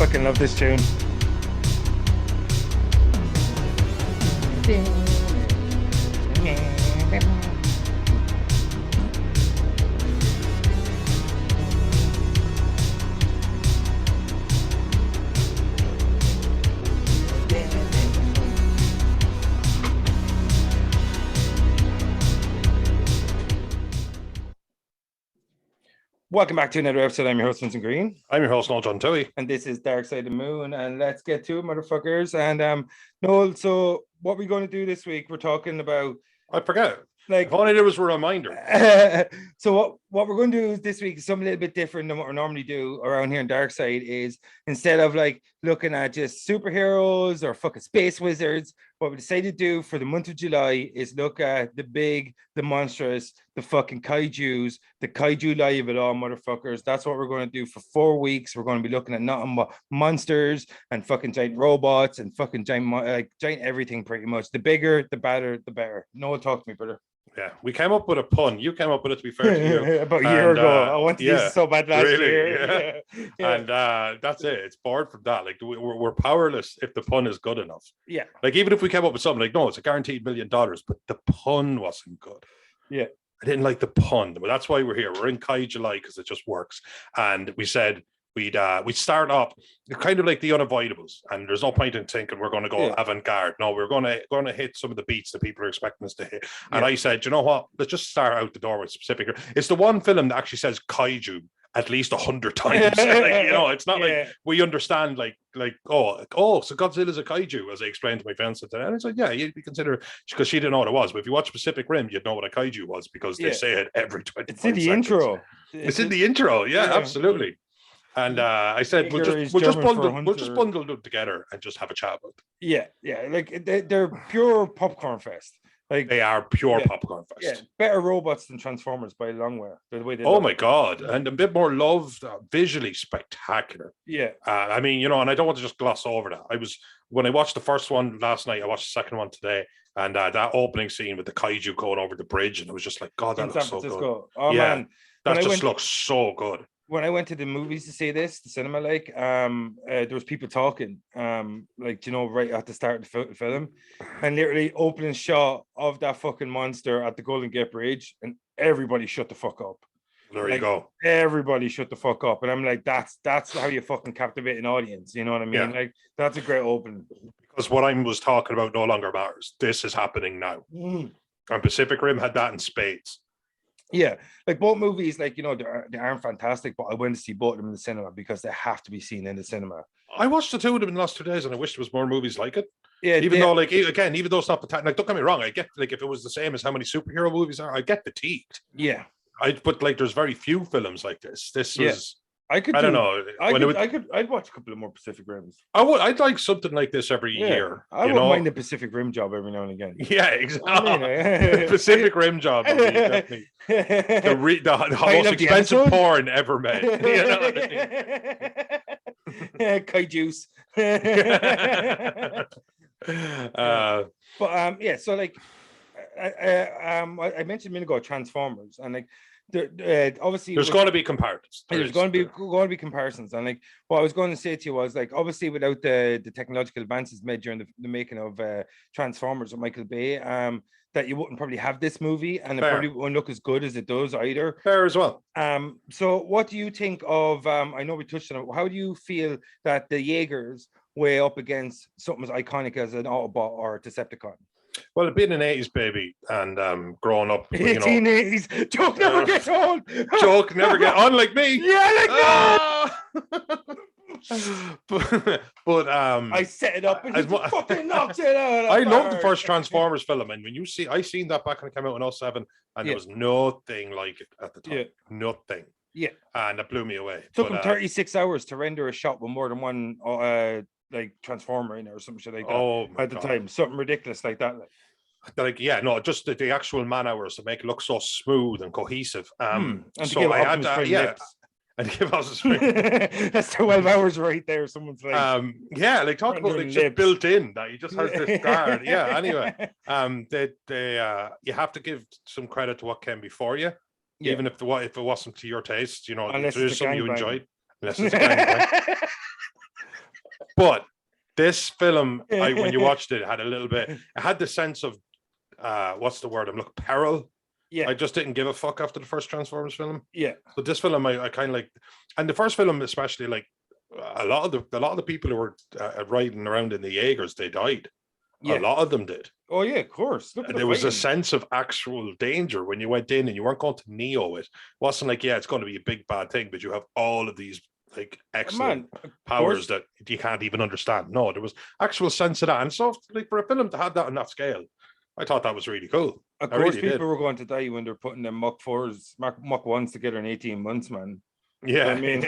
fucking love this tune. Welcome back to another episode. I'm your host, Vincent Green. I'm your host, Noel John Tui. And this is Dark Side of the Moon. And let's get to it, motherfuckers. And Noel, so what we're going to do this week, we're talking about... I forget. Like, if only there was a reminder. So what we're going to do this week is something a little bit different than what we normally do around here in Dark Side. Is instead of like looking at just superheroes or fucking space wizards, what we decided to do for the month of July is look at the big, the monstrous, the fucking kaijus, the Kaijuly of it all, motherfuckers. That's what we're going to do for 4 weeks. We're going to be looking at nothing but monsters and fucking giant robots and fucking giant everything, pretty much. The bigger, the better, the better. Noel, talk to me, brother. Yeah, we came up with a pun. You came up with it, to be fair to you. About a year ago. I wanted to do this so bad last year. Yeah. And that's it. It's born from that. Like, we're powerless if the pun is good enough. Yeah. Like, even if we came up with something like, no, it's a guaranteed $1 million, but the pun wasn't good. Yeah. I didn't like the pun. But that's why we're here. We're in Kaijuly because it just works. And we said we'd start up kind of like the unavoidables, and there's no point in thinking we're going to go avant-garde. No, we're going to hit some of the beats that people are expecting us to hit. And I said, you know what? Let's just start out the door with specific. It's the one film that actually says kaiju at least 100 times. It's not like we understand like so Godzilla's a kaiju, as I explained to my fiance today. And it's like, yeah, you'd be considered, because she didn't know what it was. But if you watch Pacific Rim, you'd know what a kaiju was, because they say it every 20 It's in the intro. It's in the intro. Yeah, absolutely. And I said, we'll just bundle them together and just have a chat about them. Yeah. Like they're pure popcorn fest. Like they are pure popcorn fest. Yeah, better robots than Transformers by a long way. The way they my god, and a bit more loved, visually spectacular. Yeah. I mean, and I don't want to just gloss over that. When I watched the first one last night, I watched the second one today, and that opening scene with the kaiju going over the bridge, and it was just like, God, that looks so good. Oh man, that just looks so good. When I went to the movies to see this, the cinema, there was people talking, right at the start of the film, and literally opening shot of that fucking monster at the Golden Gate Bridge, and everybody shut the fuck up. There you go. Everybody shut the fuck up, and I'm like, that's how you fucking captivate an audience. You know what I mean? Yeah. Like, that's a great opening. Because what I was talking about no longer matters. This is happening now. And Pacific Rim had that in spades. Yeah, like both movies, they aren't fantastic, but I went to see both of them in the cinema because they have to be seen in the cinema. I watched the two of them in the last 2 days, and I wish there was more movies like it. Yeah, even though it's not like, don't get me wrong, I get, like, if it was the same as how many superhero movies are, I get fatigued. Yeah, but like, there's very few films like this. This was. I'd watch a couple of more Pacific Rims. I'd like something like this every year. I wouldn't mind the Pacific Rim job every now and again. Yeah, exactly. Pacific Rim job would be definitely the most expensive porn ever made. You know what I mean? Kaijus. So like I mentioned a minute ago, Transformers, and like. Obviously there's going to be comparisons. There's going to be comparisons, and like what I was going to say to you was, like, obviously without the technological advances made during the making of Transformers with Michael Bay, that you wouldn't probably have this movie, and it probably wouldn't look as good as it does either. Fair as well. So what do you think of? I know we touched on it. How do you feel that the Jaegers weigh up against something as iconic as an Autobot or a Decepticon? Well, being an 80s baby and growing up, 1880s, joke never gets old. Joke never get on like me. Yeah, but I set it up and he fucking knocked it out. I love the first Transformers film, and when I seen that back when it came out in 07, and there was nothing like it at the time. Yeah. Nothing. Yeah. And it blew me away. It took him 36 hours to render a shot with more than one like Transformer in it or some shit like that at the time. Something ridiculous like that. Just the actual man hours to make it look so smooth and cohesive. And so I had to, and give us a spring. That's 12 hours right there. Someone's like, talk about like just built in that you just have this guard. Yeah. Anyway, you have to give some credit to what came before you, even if it wasn't to your taste. Unless it's something you enjoyed. Unless it's But this film, when you watched it, had a little bit. It had the sense of what's the word? I'm looking, peril. Yeah. I just didn't give a fuck after the first Transformers film. Yeah. So this film, I kind of like, and the first film especially, like a lot of the people who were riding around in the Jaegers, they died. Yeah. A lot of them did. Oh yeah, of course. Look at There was a sense of actual danger when you went in, and you weren't going to Neo it. It wasn't like, yeah, it's going to be a big bad thing, but you have all of these like excellent powers that you can't even understand. No, there was actual sense of that. And so like for a film to have that on that scale, I thought that was really cool. Of course, people were going to die when they're putting them Mach 4s, Mach 1s together in 18 months, man. Yeah. I mean,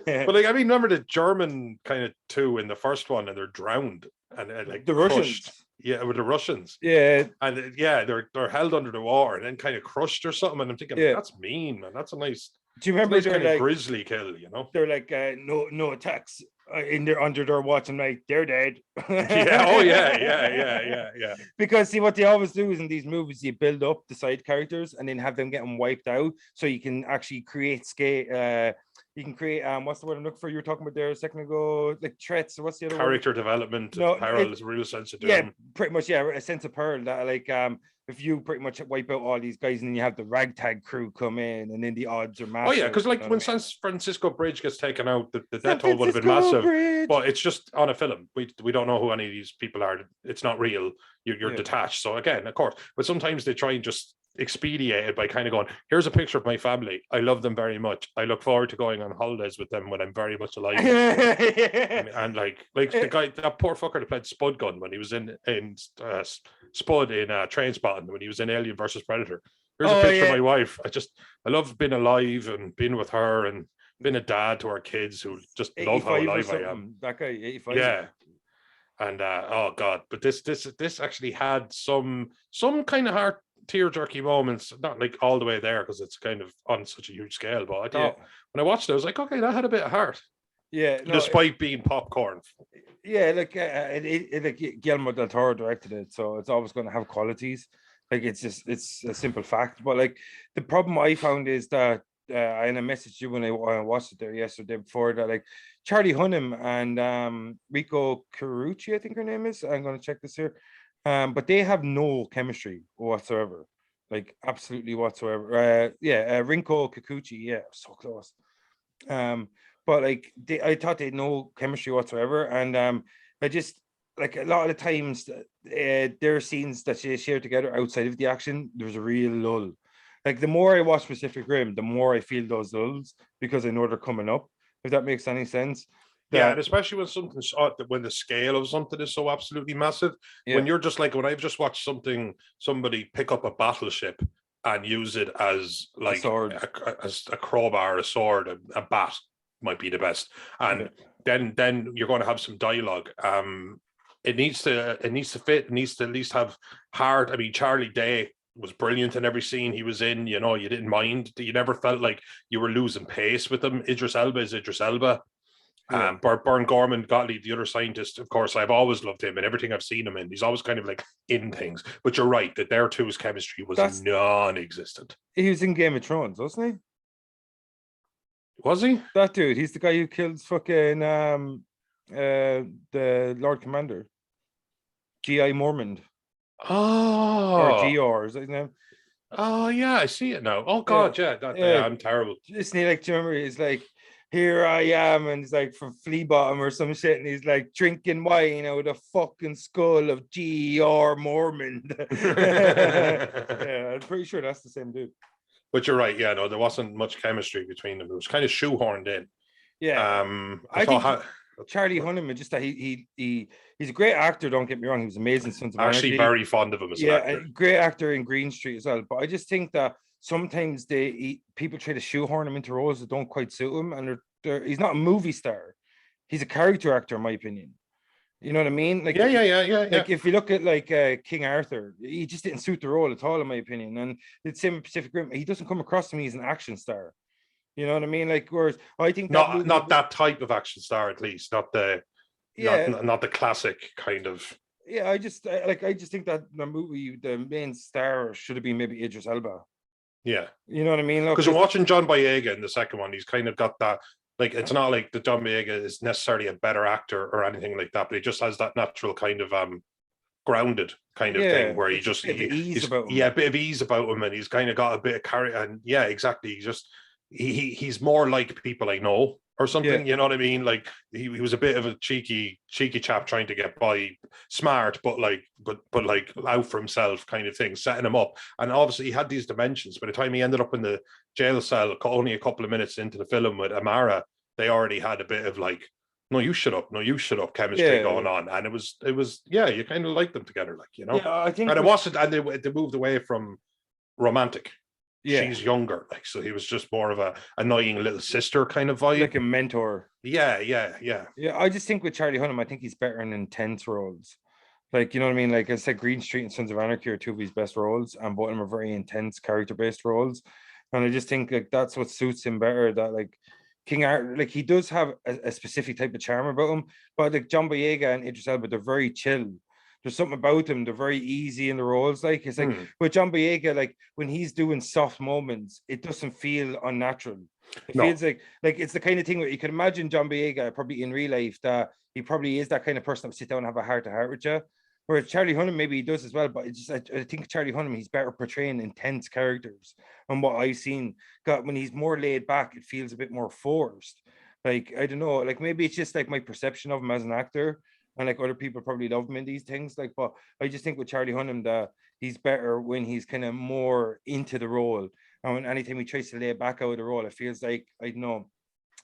but like, I mean, remember the German kind of two in the first one, and they're drowned and like the crushed. Russians. Yeah, with the Russians. Yeah. And yeah, they're held under the water and then kind of crushed or something. And I'm thinking, that's mean, man. That's a nice. Do you remember they're kind of grisly kill? You know, they're like no attacks in their under their watch. I'm like, they're dead. Yeah. Oh yeah. Because see, what they always do is in these movies, you build up the side characters and then have them getting wiped out, so you can actually create scale. You can create what's the word I'm looking for? You were talking about there a second ago, like threats. What's the other character word? development? No, peril is a real sense of doom. Yeah, pretty much. Yeah, a sense of peril. That like if you pretty much wipe out all these guys and then you have the ragtag crew come in and then the odds are massive. Oh yeah, because like when San Francisco Bridge gets taken out, the death toll would have been massive. Bridge. But it's just on a film. We don't know who any of these people are. It's not real. You're detached. So again, of course, but sometimes they try and just expedite it by kind of going, here's a picture of my family. I love them very much. I look forward to going on holidays with them when I'm very much alive. and like the guy, that poor fucker that played Spud Gun when he was in Spud in Trainspotting, when he was in Alien versus Predator. Here's a picture of my wife. I love being alive and being with her and being a dad to our kids who just love how alive I am. That guy, 85. Yeah. And oh god, but this actually had some kind of heart tear-jerky moments, not like all the way there because it's kind of on such a huge scale, but I thought when I watched it, I was like, okay, that had a bit of heart. Yeah, despite being popcorn. Yeah, like like Guillermo del Toro directed it, so it's always going to have qualities. Like it's a simple fact. But like the problem I found is that and I messaged you when I watched it there yesterday before that, like Charlie Hunnam and Rico Carucci, I think her name is. I'm going to check this here. But they have no chemistry whatsoever, like absolutely whatsoever. Rinko Kikuchi, yeah, so close. But like I thought they had no chemistry whatsoever, and I just like a lot of the times there are scenes that they share together outside of the action. There's a real lull. Like the more I watch Pacific Rim, the more I feel those lulls because I know they're coming up. If that makes any sense. Yeah, and especially when the scale of something is so absolutely massive. Yeah. When you're just like, when I've just watched somebody pick up a battleship and use it as like a crowbar, a sword, a bat might be the best, and then you're going to have some dialogue. It needs to fit. It needs to at least have heart. I mean, Charlie Day was brilliant in every scene he was in. You know, you didn't mind. You never felt like you were losing pace with him. Idris Elba is Idris Elba. Yeah. Bern Gorman, Gottlieb, the other scientist, of course, I've always loved him and everything I've seen him in. He's always kind of like in things. But you're right that their two's chemistry was non-existent. He was in Game of Thrones, wasn't he? Was he? That dude, he's the guy who kills fucking the Lord Commander. G.I. Mormont. Oh. Or GR, is that his name? Oh yeah, I see it now. Oh god, yeah, I'm terrible. Isn't he like, do you remember he's like, here I am, and he's like from Flea Bottom or some shit, and he's like drinking wine out of the fucking skull of G.R. Mormont. Yeah, I'm pretty sure that's the same dude. But you're right, yeah, no, there wasn't much chemistry between them. It was kind of shoehorned in. Yeah. I think Charlie Hunnam, just that he's a great actor, don't get me wrong, he was amazing. Sons of Actually Anarchy. Very fond of him as an actor. Great actor in Green Street as well. But I just think that sometimes people try to shoehorn him into roles that don't quite suit him, and he's not a movie star. He's a character actor, in my opinion. You know what I mean? Like yeah. Like if you look at like King Arthur, he just didn't suit the role at all, in my opinion. And it's same with Pacific Rim. He doesn't come across to me as an action star. You know what I mean? Like, whereas I think not that type of action star, at least not the not the classic kind of. Yeah, I just think that the movie, the main star should have been maybe Idris Elba. Yeah, you know what I mean? Because you're watching John Boyega in the second one, he's kind of got that like it's not like the John Boyega is necessarily a better actor or anything like that, but he just has that natural kind of grounded kind of thing where it's a bit of ease about him. a bit of ease about him, and he's kind of got a bit of character, and exactly. He's more like people I know or something. You know what I mean? Like he was a bit of a cheeky chap trying to get by, smart, but like out for himself kind of thing, setting him up. And obviously he had these dimensions. By the time he ended up in the jail cell, only a couple of minutes into the film with Amara, they already had a bit of like, no, you shut up chemistry going on. And it was you kind of liked them together, like, you know. I think, and it wasn't, and they moved away from romantic. She's younger, like, so he was just more of a annoying little sister kind of vibe, like a mentor. Yeah. I just think with Charlie Hunnam, I think he's better in intense roles. Like, you know what I mean? Like I said, Green Street and Sons of Anarchy are two of his best roles, and both of them are very intense character-based roles. And I just think like that's what suits him better. That like King Arthur, like he does have a specific type of charm about him, but like John Boyega and Idris Elba, they're very chill. There's something about them. They're very easy in the roles. Like it's like with John Boyega, like when he's doing soft moments, it doesn't feel unnatural. It feels like it's the kind of thing where you can imagine John Boyega probably in real life that he probably is that kind of person that would sit down and have a heart to heart with you. Whereas Charlie Hunnam maybe he does as well, but it's just I think Charlie Hunnam he's better portraying intense characters. And what I've seen, when he's more laid back, it feels a bit more forced. Like I don't know, like maybe it's just like my perception of him as an actor. And like other people probably love him in these things, like, but I just think with Charlie Hunnam that he's better when he's kind of more into the role. And when anytime he tries to lay back out of the role, it feels like I don't know,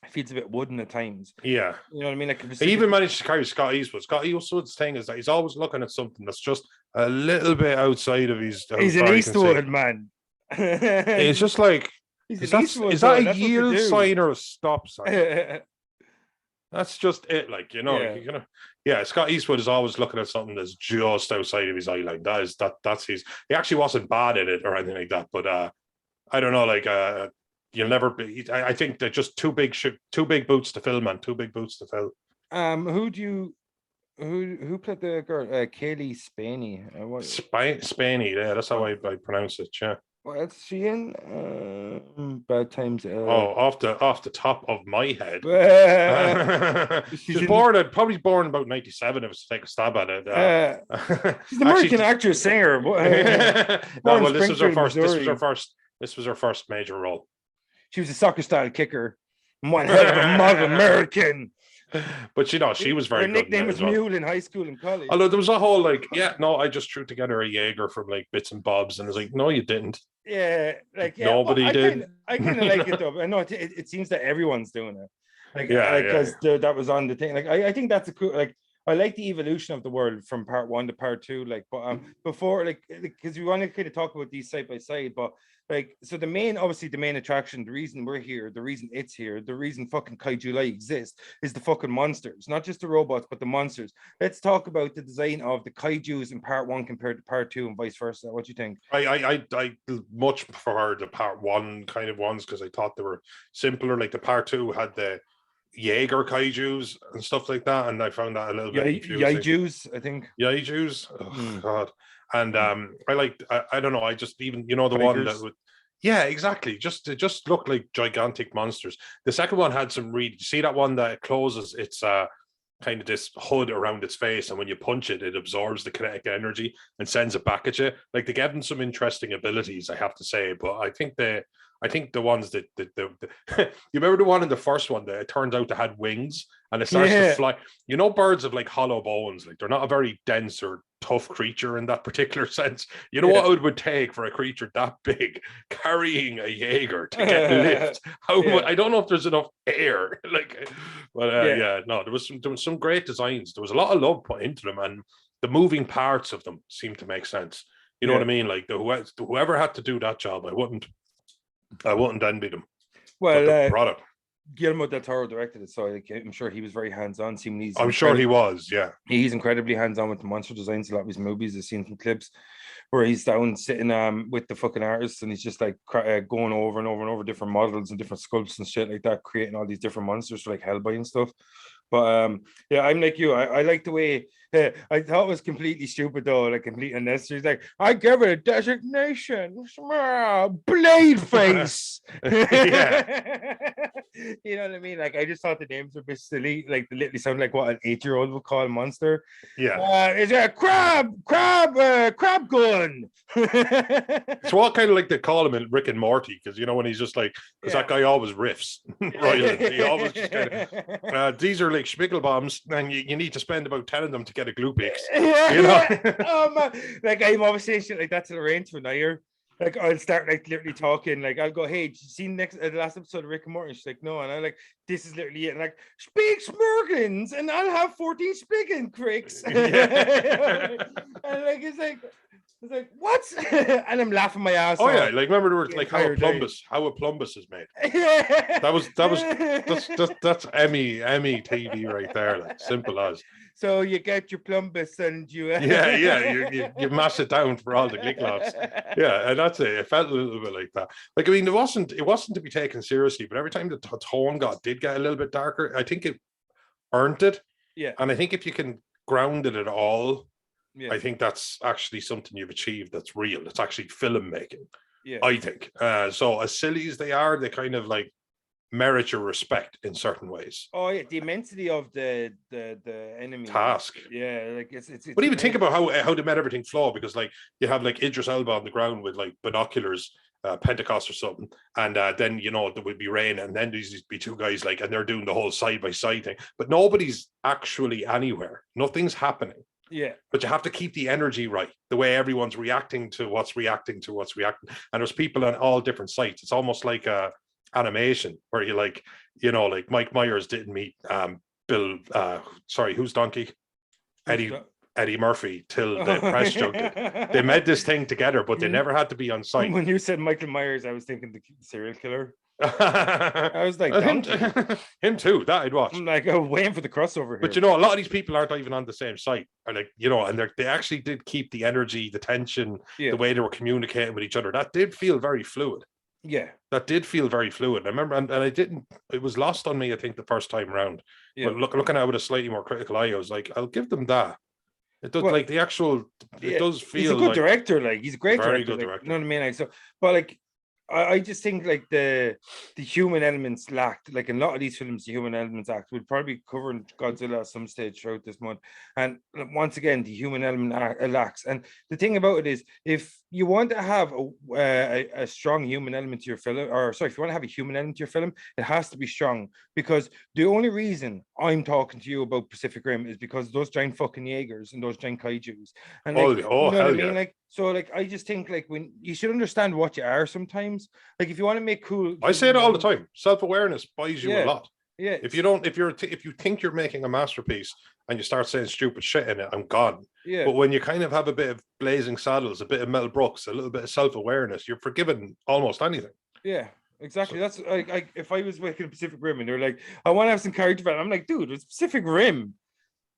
it feels a bit wooden at times. Yeah, you know what I mean. Like he even managed to carry Scott Eastwood. Scott Eastwood's thing is that he's always looking at something that's just a little bit outside of his. He's an Eastwood man. It's just like is that a yield sign or a stop sign? That's just it, like, you know, Scott Eastwood is always looking at something that's just outside of his eye line. That's his. He actually wasn't bad at it or anything like that, but I don't know, like you'll never be. I think they're just too big boots to fill, man. Too big boots to fill. Who played the girl? Kaylee Spaney. Spaney, yeah, that's how I pronounce it. Yeah. What's she in? Bad Times. Off the top of my head. She's probably born about 97. If I was to take a stab at it. She's an American actress, singer. This was her first major role. She was a soccer style kicker. One hell of a model American. But she was very good. Her nickname was Mule in high school and college. Although there was a whole like, I just threw together a Jaeger from like bits and bobs, and I was like, no, you didn't. Nobody did. I kind of like it though. I know it seems that everyone's doing it. Because that was on the thing. Like I think that's a cool. Like I like the evolution of the world from part 1 to part 2. Like, but before, like, because we want to kind of talk about these side by side, but. Like, so the main attraction, the reason we're here, the reason it's here, the reason fucking Kaijuly exists is the fucking monsters, not just the robots, but the monsters. Let's talk about the design of the kaijus in part 1 compared to part 2 and vice versa. What do you think? I much prefer the part 1 kind of ones because I thought they were simpler. Like the part 2 had the Jaeger kaijus and stuff like that, and I found that a little bit confusing. Yaijus, I think. Yaijus? Oh, God. And I liked, I don't know, I just even, the one that would, exactly, just look like gigantic monsters. The second one had some see that one that closes its kind of this hood around its face, and when you punch it, it absorbs the kinetic energy and sends it back at you. Like they gave them some interesting abilities, I have to say, but I think the ones that you remember the one in the first one that it turns out to had wings and it starts to fly. Birds have like hollow bones, like they're not a very dense or tough creature in that particular sense. What it would take for a creature that big carrying a Jaeger to get lift. I don't know if there's enough air. There was some great designs. There was a lot of love put into them, and the moving parts of them seemed to make sense. You know what I mean? Like whoever had to do that job, I wouldn't envy them. Well, the product. Guillermo del Toro directed it, so I'm sure he was very hands-on. I'm sure he was, yeah. He's incredibly hands-on with the monster designs. A lot of his movies, I've seen some clips where he's down sitting with the fucking artists, and he's just like going over and over and over different models and different sculpts and shit like that, creating all these different monsters for like Hellboy and stuff. But I'm like you. I like the way I thought it was completely stupid though, like completely unnecessary. He's like, I give it a designation, Blade Face. Yeah. You know what I mean? Like, I just thought the names were a bit silly. Like, they literally sound like what an 8-year-old would call a monster. Yeah. Is there a crab gun? So what kind of like they call him in Rick and Morty, because when he's just like, because that guy always riffs, right? He always just kind of these are like Schmigel bombs, and you need to spend about 10 of them to get a glue picks. Oh man, like I'm always saying shit like that to the range for Nair. Like I'll start like literally talking, like I'll go, hey, did you see the last episode of Rick and Morty? She's like, no, and I'm like, this is literally it. And like, speak Smurgins, and I'll have 14 spiggin cricks. And like it's like, what? And I'm laughing my ass off. Yeah, like remember there was like how a plumbus is made. That's Emmy TV right there, like simple as. So you get your plumbus and you you mash it down for all the giglots. Yeah, and that's it. It felt a little bit like that. Like, I mean, it wasn't to be taken seriously, but every time the tone did get a little bit darker, I think it earned it. Yeah. And I think if you can ground it at all, yeah. I think that's actually something you've achieved that's real. It's actually filmmaking. Yeah. I think. So as silly as they are, they kind of like merit your respect in certain ways. Oh yeah, the immensity of the enemy task. Yeah, like it's but even think about how they made everything flow, because like you have like Idris Elba on the ground with like binoculars, Pentecost or something, and then there would be rain, and then these be two guys like, and they're doing the whole side by side thing, but nobody's actually anywhere. Nothing's happening. Yeah. But you have to keep the energy right, the way everyone's reacting to what's reacting. And there's people on all different sites. It's almost like a animation where you like Mike Myers didn't meet Bill who's Donkey? Eddie Murphy till the press junket. They made this thing together, but they never had to be on site. When you said Michael Myers, I was thinking the serial killer. I was like, him too. That I'd watch. I'm like, waiting for the crossover here. But a lot of these people aren't even on the same site. Or like, and they actually did keep the energy, the tension, the way they were communicating with each other. That did feel very fluid. Yeah, that did feel very fluid. I remember, and I didn't. It was lost on me, I think, the first time around. Yeah. But looking at it with a slightly more critical eye, I was like, I'll give them that. It does like the actual. It does feel. He's a good director. Like he's a great very director. Good director. You know what I mean? Like so, but like. I just think like the human elements lacked. Like in a lot of these films, the human elements lacked. We'll probably cover Godzilla at some stage throughout this month. And once again, the human element lacks. And the thing about it is, if you want to have a strong human element to your film, if you want to have a human element to your film, it has to be strong. Because the only reason I'm talking to you about Pacific Rim is because those giant fucking Jaegers and those giant Kaijus. And like, you know what I mean? Yeah. Like, so like I just think like when you should understand what you are sometimes. Like if you want to make cool, I say it all the time. Self-awareness buys you a lot. Yeah. If you think you're making a masterpiece and you start saying stupid shit in it, I'm gone. Yeah. But when you kind of have a bit of Blazing Saddles, a bit of Mel Brooks, a little bit of self-awareness, you're forgiven almost anything. Yeah. Exactly. So, that's like if I was making a Pacific Rim and they're like, I want to have some character development. I'm like, dude, it's Pacific Rim.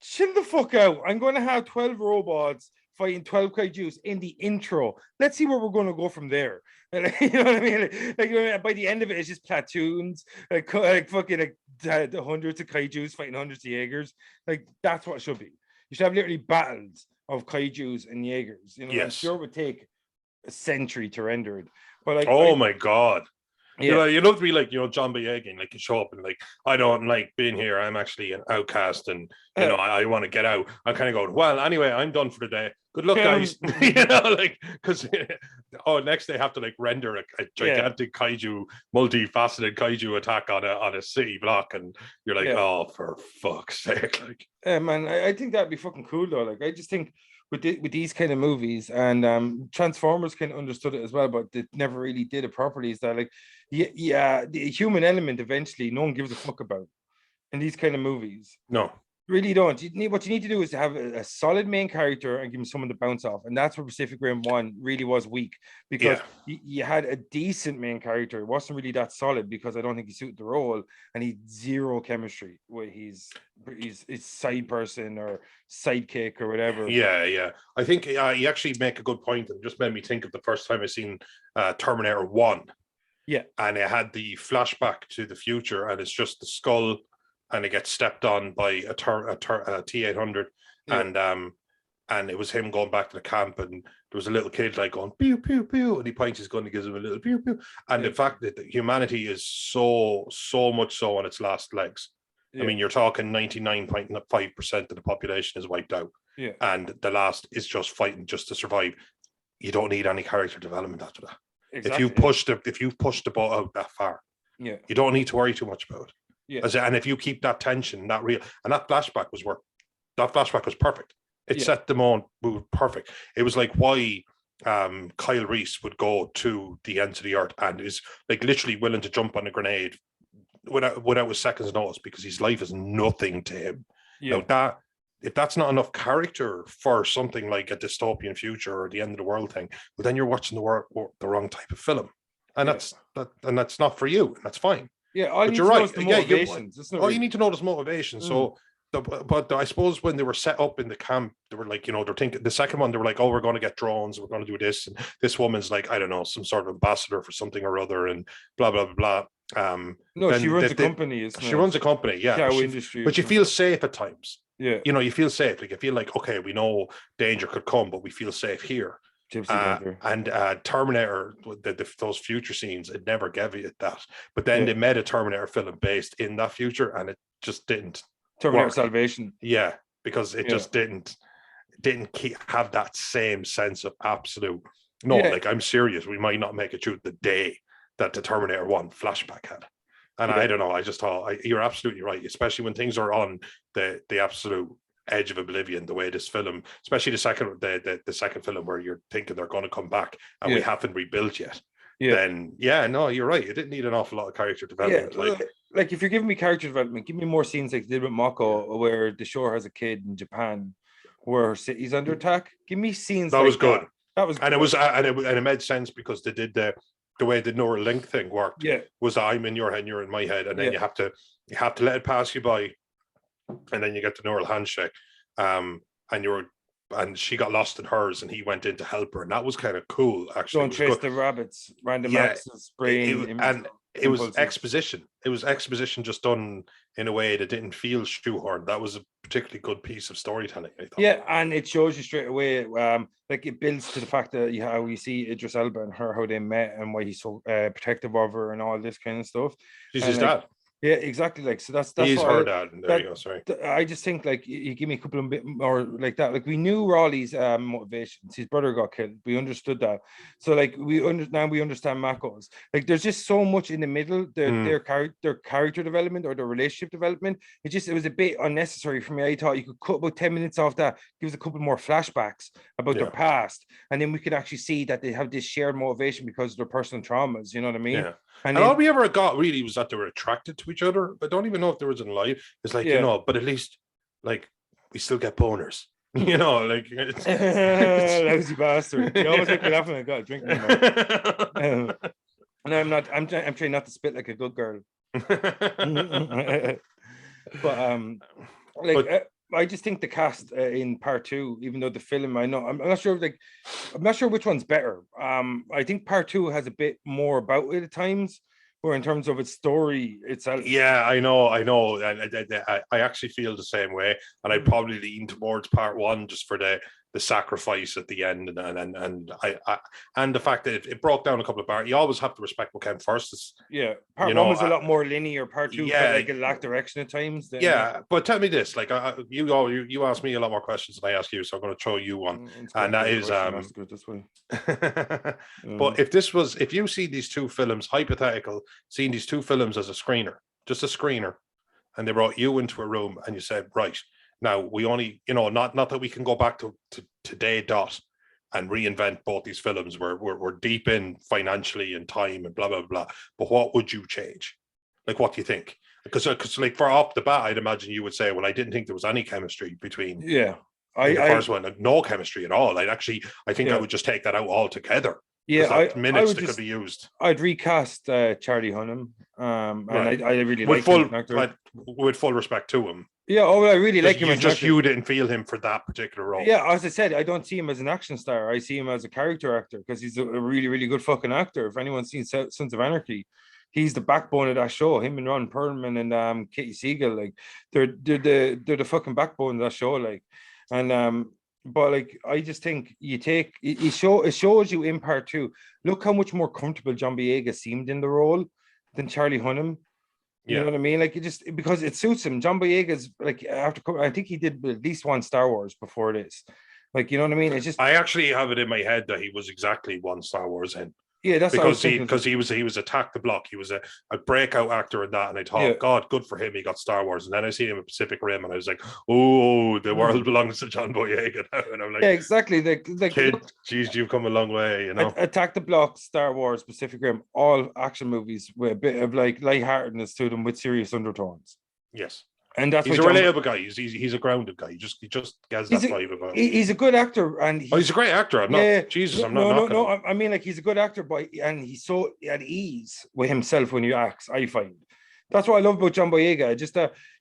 Chill the fuck out. I'm going to have 12 robots fighting 12 kaijus in the intro. Let's see where we're going to go from there. And, you know what I mean? Like by the end of it, it's just platoons, like fucking hundreds of kaijus fighting hundreds of Jaegers. Like that's what it should be. You should have literally battles of kaijus and Jaegers. You know, yes. I'm sure it would take a century to render it. But like, my god. Yeah. You'd love to be like, John Boyega, like you show up and like, I don't like being here. I'm actually an outcast and, I want to get out. I'm kind of going, well, anyway, I'm done for the day. Good luck, guys. Because, next they have to like render a gigantic kaiju, multifaceted kaiju attack on a city block. And you're like, oh, for fuck's sake. Like, man, I think that'd be fucking cool though. Like, I just think with these kind of movies and Transformers kind of understood it as well, but they never really did it properly. Is that like, the human element eventually no one gives a fuck about in these kind of movies. No, really don't. What you need to do is to have a solid main character and give him someone to bounce off, and that's where Pacific Rim 1 really was weak, because you had a decent main character. It wasn't really that solid because I don't think he suited the role, and he had zero chemistry with his side person or sidekick or whatever. Yeah. I think you actually make a good point, and it just made me think of the first time I seen Terminator 1. Yeah, and it had the flashback to the future, and it's just the skull, and it gets stepped on by a T-800, Yeah. And it was him going back to the camp, and there was a little kid like going pew pew pew, and he points his gun and gives him a little pew pew. And the fact that humanity is so much so on its last legs. I mean, you're talking 99.5% of the population is wiped out. Yeah. And the last is just fighting just to survive. You don't need any character development after that. Exactly. If you've pushed the boat out that far, you don't need to worry too much about it. Yeah. And if you keep that tension, that flashback was perfect. It set them on perfect. It was like why Kyle Reese would go to the ends of the earth and is like literally willing to jump on a grenade without a second's notice, because his life is nothing to him. Now if that's not enough character for something like a dystopian future or the end of the world thing, well, then you're watching the wrong type of film, and that's not for you, and that's fine. Yeah, all you need to know is the motivations. All you need to know is motivation. So, but I suppose when they were set up in the camp, they were like, they're thinking the second one, they were like, oh, we're going to get drones, we're going to do this, and this woman's like, I don't know, some sort of ambassador for something or other, and blah blah blah blah. No, she runs a company. She runs a company, yeah. But you feel safe at times. Yeah, you feel safe. Like, I feel like, okay, we know danger could come, but we feel safe here. And Terminator, those future scenes, it never gave you that. But then they made a Terminator film based in that future, and it just didn't. Terminator Salvation. Yeah, because it just didn't have that same sense of absolute. No, like, I'm serious. We might not make it through the day that the Terminator 1 flashback had. And I don't know. I just thought you're absolutely right, especially when things are on the absolute edge of oblivion. The way this film, especially the second film, where you're thinking they're going to come back and we haven't rebuilt yet. Then you're right. It didn't need an awful lot of character development. Like if you're giving me character development, give me more scenes like they did with Mako, where the shore has a kid in Japan, where her city's under attack. Give me scenes that was good. That was, and it made sense because they did the way the neural link thing worked. Was I'm in your head, you're in my head, and then you have to let it pass you by, and then you get the neural handshake. And she got lost in hers, and he went in to help her, and that was kind of cool. Actually, don't trace the rabbits, random access, brain, it was exposition. It was exposition just done in a way that didn't feel shoehorned. That was a particularly good piece of storytelling, I thought. Yeah, and it shows you straight away, like it builds to the fact that how you see Idris Elba and her, how they met, and why he's so protective of her, and all this kind of stuff. She's his dad. Yeah, exactly. Like, so that's he's her dad. There you go. Sorry. I just think, like, you give me a couple of bit more like that. Like, we knew Raleigh's motivations. His brother got killed. We understood that. So, like, now we understand Mako's. Like, there's just so much in the middle. Their character development or their relationship development. It was a bit unnecessary for me. I thought you could cut about 10 minutes off that. Give us a couple more flashbacks about their past, and then we could actually see that they have this shared motivation because of their personal traumas. You know what I mean? Yeah. And all we ever got really was that they were attracted to each other. I don't even know if there was in life. It's like, but at least, like, we still get boners. Like, it's lousy bastard. You always make me laugh when I got a drink. And I'm not. I'm trying not to spit like a good girl. I just think the cast in part 2, even though the film, I'm not sure. Like, I'm not sure which one's better. I think part 2 has a bit more about it at times, or in terms of its story itself. Yeah, I know. I actually feel the same way, and I'd probably lean towards part 1 just for the sacrifice at the end, and the fact that it broke down a couple of parts. You always have to respect what came first. Part 1 was a lot more linear. Part 2 felt like it lacked direction at times. But tell me this: like, you asked me a lot more questions than I asked you, so I'm going to throw you one, and that is But if you see these two films, hypothetical, seeing these two films as a screener, just a screener, and they brought you into a room and you said, right, now we only, not that we can go back to today and reinvent both these films. We're deep in financially and time and blah blah blah. But what would you change? Like, what do you think? Because like, for off the bat, I'd imagine you would say, well, I didn't think there was any chemistry between the first one, no chemistry at all. I think I would just take that out altogether. Minutes that could be used. I'd recast Charlie Hunnam, and I really like him as an actor. With full respect to him. Yeah, I really like him. You didn't feel him for that particular role. Yeah, as I said, I don't see him as an action star. I see him as a character actor, because he's a really, really good fucking actor. If anyone's seen Sons of Anarchy, he's the backbone of that show. Him and Ron Perlman and Katie Siegel, like they're the fucking backbone of that show. Like, And but like I just think it shows you in part two. Look how much more comfortable John Boyega seemed in the role than Charlie Hunnam. You know what I mean? Like, it just because it suits him. John Boyega's like, I think he did at least one Star Wars before this. Like, you know what I mean? It's just, I actually have it in my head that he was exactly one Star Wars in. yeah, that's what I was thinking. Because he was Attack the Block. He was a breakout actor in that, and I thought, God, good for him. He got Star Wars, and then I seen him in Pacific Rim, and I was like, oh, the world belongs to John Boyega now. And I'm like, yeah, exactly. Like kid, geez, you've come a long way. You know, Attack the Block, Star Wars, Pacific Rim, all action movies with a bit of like lightheartedness to them with serious undertones. Yes. And that's he's a relatable guy. He's a grounded guy. He just gets that vibe about him. He's a good actor, and he's a great actor. I'm not. I mean, like, he's a good actor, but he's so at ease with himself when he acts. I find that's what I love about John Boyega. Just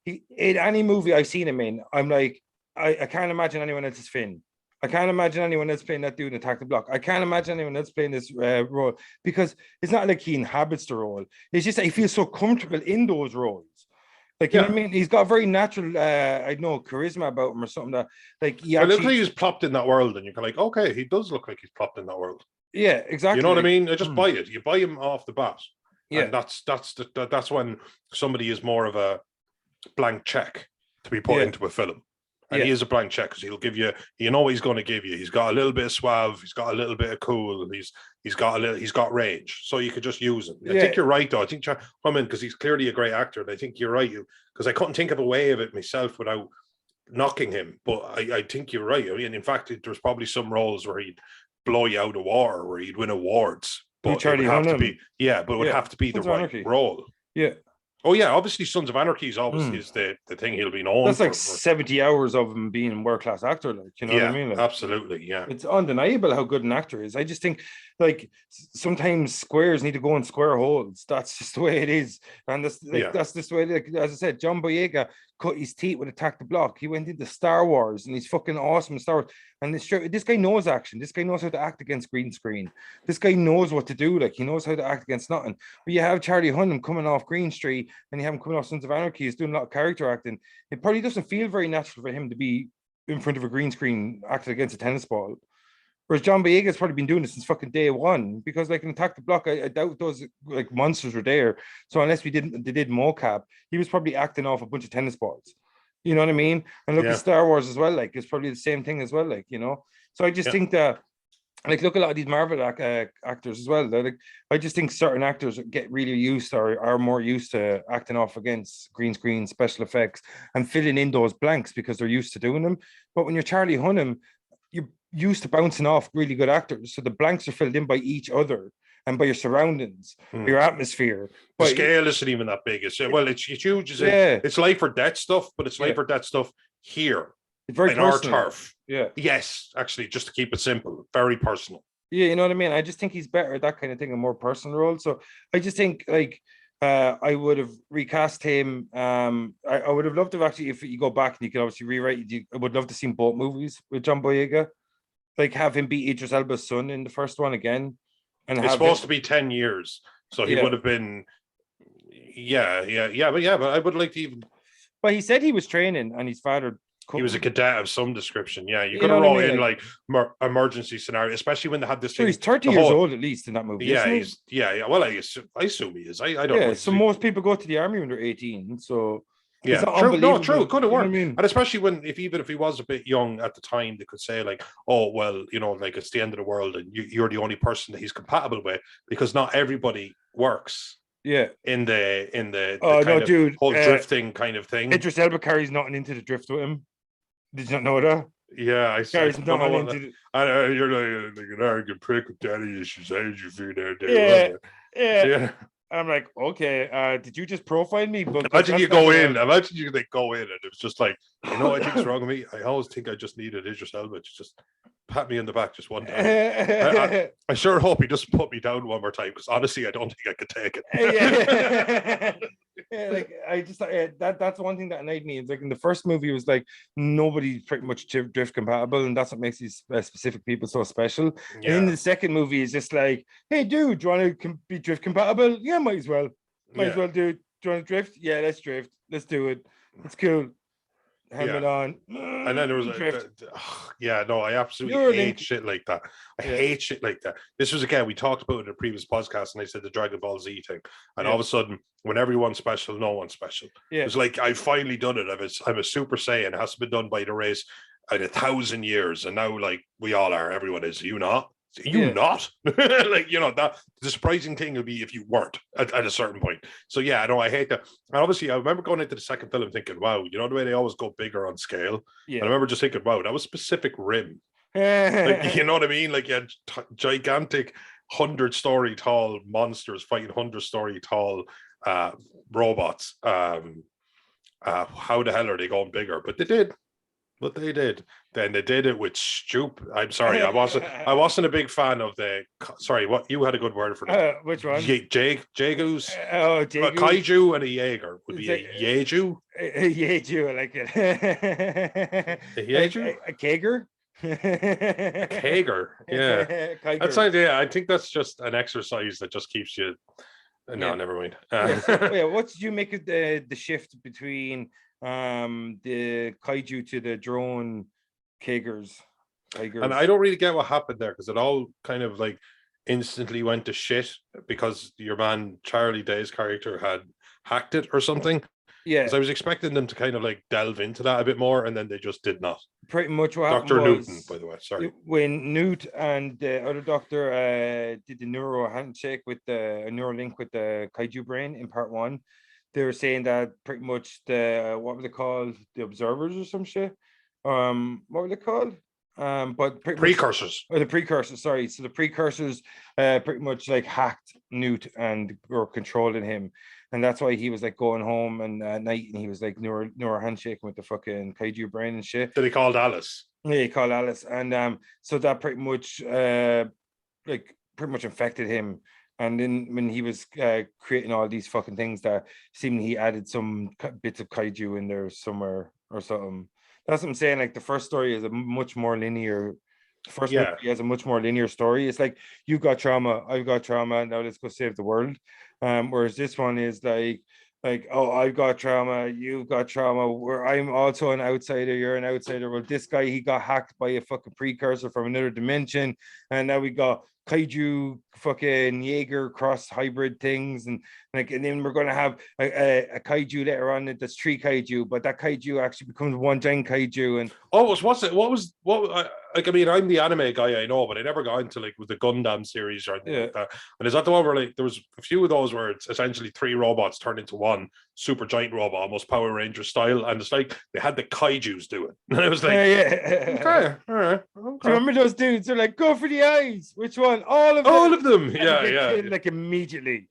in any movie I've seen him in, I'm like, I can't imagine anyone else's Finn. I can't imagine anyone else playing that dude in Attack the Block. I can't imagine anyone else playing this role, because it's not like he inhabits the role. It's just that he feels so comfortable in those roles. Like, you know what I mean? He's got very natural, charisma about him or something that, like, it looks like he's plopped in that world, and you're kind of like, okay, he does look like he's plopped in that world. Yeah, exactly. You know what I mean? I just buy it. You buy him off the bat. Yeah. And that's when somebody is more of a blank check to be put into a film. And he is a blank check, because he'll give you, you know what he's going to give you. He's got a little bit of suave, he's got a little bit of cool, and he's got range. So you could just use him. I think you're right, though. I think because he's clearly a great actor, and I think you're right. Because I couldn't think of a way of it myself without knocking him. But I think you're right. I mean, in fact, there's probably some roles where he'd blow you out of water, where he'd win awards. But it would have to be, but it would have to be the right role. Yeah. Oh yeah, obviously Sons of Anarchy is the thing he'll be known. That's like 70 hours of him being a world class actor, like, you know what I mean? Like, absolutely, yeah. It's undeniable how good an actor is. I just think, like, sometimes squares need to go in square holes. That's just the way it is, and that's just the way. Like, as I said, John Boyega cut his teeth with Attack the Block. He went into Star Wars, and he's fucking awesome in Star Wars. And this guy knows action. This guy knows how to act against green screen. This guy knows what to do. Like, he knows how to act against nothing. But you have Charlie Hunnam coming off Green Street, and you have him coming off Sons of Anarchy. He's doing a lot of character acting. It probably doesn't feel very natural for him to be in front of a green screen acting against a tennis ball. Whereas John Boyega's probably been doing this since fucking day one, because, like, in Attack the Block, I doubt those, like, monsters were there. So unless they did mocap, he was probably acting off a bunch of tennis balls. You know what I mean? And look at Star Wars as well. Like, it's probably the same thing as well. Like, you know. So I just think that, like, look at a lot of these Marvel actors as well. Like, I just think certain actors get really used, or are more used to acting off against green screen special effects and filling in those blanks because they're used to doing them. But when you're Charlie Hunnam, you're used to bouncing off really good actors, so the blanks are filled in by each other and by your surroundings, your atmosphere. The scale isn't even that big. It's huge. It's life or death stuff, but it's life or death stuff here very in our turf. Yeah. Yes, actually, just to keep it simple, very personal. Yeah, you know what I mean? I just think he's better at that kind of thing, a more personal role. So I just think, like, I would have recast him. I would have loved to actually, if you go back and you can obviously rewrite, I would love to see both movies with John Boyega. Like, have him be Idris Elba's son in the first one again. And it's supposed to be 10 years. So he would have been, but I would like to even. But he said he was training, and his father. He was a cadet of some description. Yeah, you could have wrote in like emergency scenario, especially when they had this. So he's 30 years old at least in that movie. Yeah, Well, I assume he is. I don't know. So most people go to the army when they're 18. So yeah, true. No, true. It could have worked. You know what I mean? And especially if he was a bit young at the time, they could say like, oh well, you know, like, it's the end of the world, and you're the only person that he's compatible with, because not everybody works. Yeah, in the dude, whole drifting kind of thing. Idris Elba carries nothing into the drift with him. Did you not know that? Yeah, I carries nothing into. You're like an arrogant prick with daddy issues. How did you figure that? Yeah. I'm like, okay, did you just profile me? But imagine you go in. Imagine you go in, and it's just like, you know what I think's wrong with me? I always think I just needed Idris Elba to just pat me in the back just one time. I sure hope he doesn't put me down one more time, because honestly, I don't think I could take it. Like, I just that's one thing that annoyed me. It's like in the first movie, it was like nobody's pretty much drift compatible, and that's what makes these specific people so special. And in the second movie, it's just like, hey, dude, do you want to be drift compatible? Yeah, might as well, dude. Do you want to drift? Yeah, let's drift. Let's do it. It's cool. helmet on. And then there was I absolutely hate shit like that. I hate shit like that. This was, again, we talked about it in a previous podcast, and I said the Dragon Ball Z thing. And all of a sudden, when everyone's special, no one's special. It's like, I've finally done it. I'm a Super Saiyan. It has to be done by the race in 1,000 years. And now, like, we all are. Everyone is. You not? Not? Like, that the surprising thing would be if you weren't at a certain point. So yeah, no, I hate that. And obviously, I remember going into the second film thinking, wow, the way they always go bigger on scale. And I remember just thinking, wow, that was specific Rim. Like, you know what I mean? Like, you had gigantic 100-story tall monsters fighting 100-story tall robots. How the hell are they going bigger? But they did. But they did. Then they did it with stupid. I'm sorry, I wasn't a big fan of the. Sorry, what you had a good word for that? Which one? Jagus. Oh, Jagus. Kaiju and a Jaeger would be a Yeju. A Yeju, I like it. A Yeju. A Kager. A Kager. Yeah. That's I think that's just an exercise that just keeps you. No, never mind. What did you make of the shift between the kaiju to the drone tigers? And I don't really get what happened there, because it all kind of like instantly went to shit because your man Charlie Day's character had hacked it or something. Because I was expecting them to kind of like delve into that a bit more, and then they just did not. Pretty much what Dr. Newton, by the way, sorry. When Newt and the other doctor did the neural handshake with the neural link with the kaiju brain in part 1, they were saying that pretty much what were they called? The observers or some shit? What were they called? But precursors. The precursors, sorry. So the precursors pretty much like hacked Newt and were controlling him. And that's why he was like going home and at night, and he was like neural handshaking with the fucking kaiju brain and shit. That he called Alice. Yeah, he called Alice. And so that pretty much infected him. And then when he was creating all these fucking things, that seemed he added some bits of kaiju in there somewhere or something. That's what I'm saying. Like, the first story is a much more linear. First movie has a much more linear story. It's like, you got trauma, I've got trauma, now let's go save the world. Whereas this one is like, oh, I've got trauma, you've got trauma, where I'm also an outsider, you're an outsider. Well, this guy, he got hacked by a fucking precursor from another dimension, and now we got kaiju fucking Jaeger cross hybrid things, and then we're gonna have a kaiju later on that's 3 kaiju, but that kaiju actually becomes one giant kaiju. And I mean, I'm the anime guy, I know, but I never got into like with the Gundam series or anything like that. And is that the one where like there was a few of those where it's essentially 3 robots turned into one super giant robot, almost Power Ranger style, and it's like they had the kaijus do it, and I was like, okay, all right. Okay. Do you remember those dudes? They're like, go for the eyes. Which one? All of them. Yeah. Like immediately.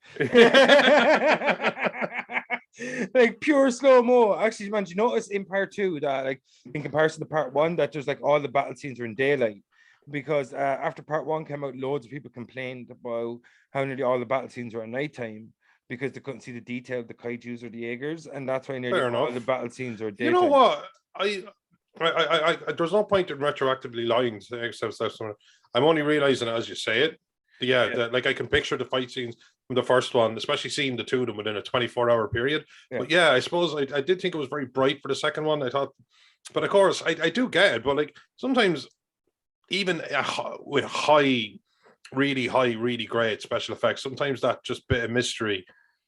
Like pure slow-mo. Actually, man, you notice in part 2 that, like, in comparison to part 1, that just like all the battle scenes are in daylight, because after part 1 came out, loads of people complained about how nearly all the battle scenes were at nighttime because they couldn't see the detail of the kaijus or the Jaegers, and that's why nearly all the battle scenes are daytime. You know what? I there's no point in retroactively lying. I'm only realizing it as you say it. Like, I can picture the fight scenes from the first one, especially seeing the 2 of them within a 24-hour period. But I suppose I did think it was very bright for the second one. I thought, but of course I do get it. But like, sometimes even with really great special effects, sometimes that just bit of mystery,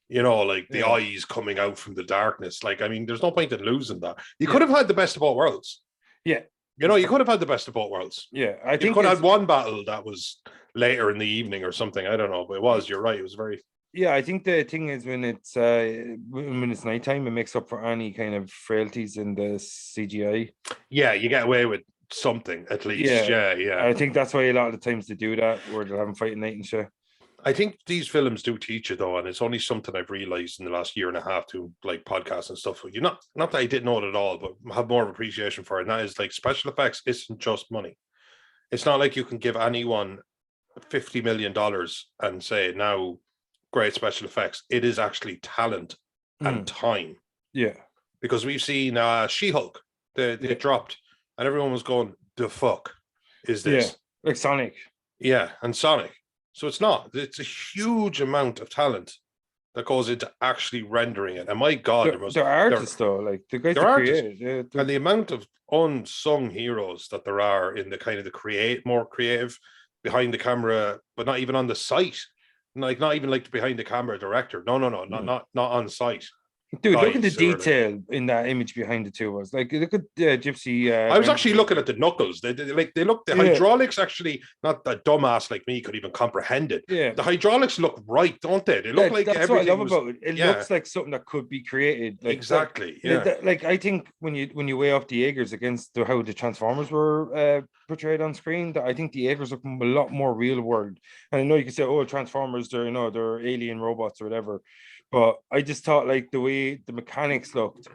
like the eyes coming out from the darkness. Like, I mean, there's no point in losing that. You could have had the best of both worlds. Yeah. You could have had the best of both worlds. Yeah, I think you could have had one battle that was later in the evening or something. I don't know, but it was. You're right. It was very. Yeah, I think the thing is when it's nighttime, it makes up for any kind of frailties in the CGI. Yeah, you get away with something at least. Yeah. I think that's why a lot of the times they do that, where they're having fighting night and shit. I think these films do teach you, though, and it's only something I've realized in the last year and a half to like podcasts and stuff. Not that I didn't know it at all, but have more of appreciation for it. And that is, like, special effects isn't just money. It's not like you can give anyone $50 million and say, now, great special effects. It is actually talent and time. Yeah. Because we've seen She-Hulk, they dropped, and everyone was going, the fuck is this? Yeah, like Sonic. Yeah, and Sonic. So it's a huge amount of talent that goes into actually rendering it. And my God, they're artists though, like the guys that created it. And the amount of unsung heroes that there are in the kind of the more creative behind the camera, but not even on the site. Like not even like the behind the camera director. No, not on site. Dude, look at the detail in that image behind the two of us. Like, look at Gypsy. I was actually looking at the knuckles. They look the hydraulics actually. Not that dumbass like me could even comprehend it. Yeah, the hydraulics look right, don't they? They look like that's what I love about it. It looks like something that could be created. Like, exactly. Like I think when you weigh up the Jaegers against how the Transformers were portrayed on screen, that I think the Jaegers look a lot more real world. And I know you can say, "Oh, Transformers, they're alien robots or whatever." But I just thought like the way the mechanics looked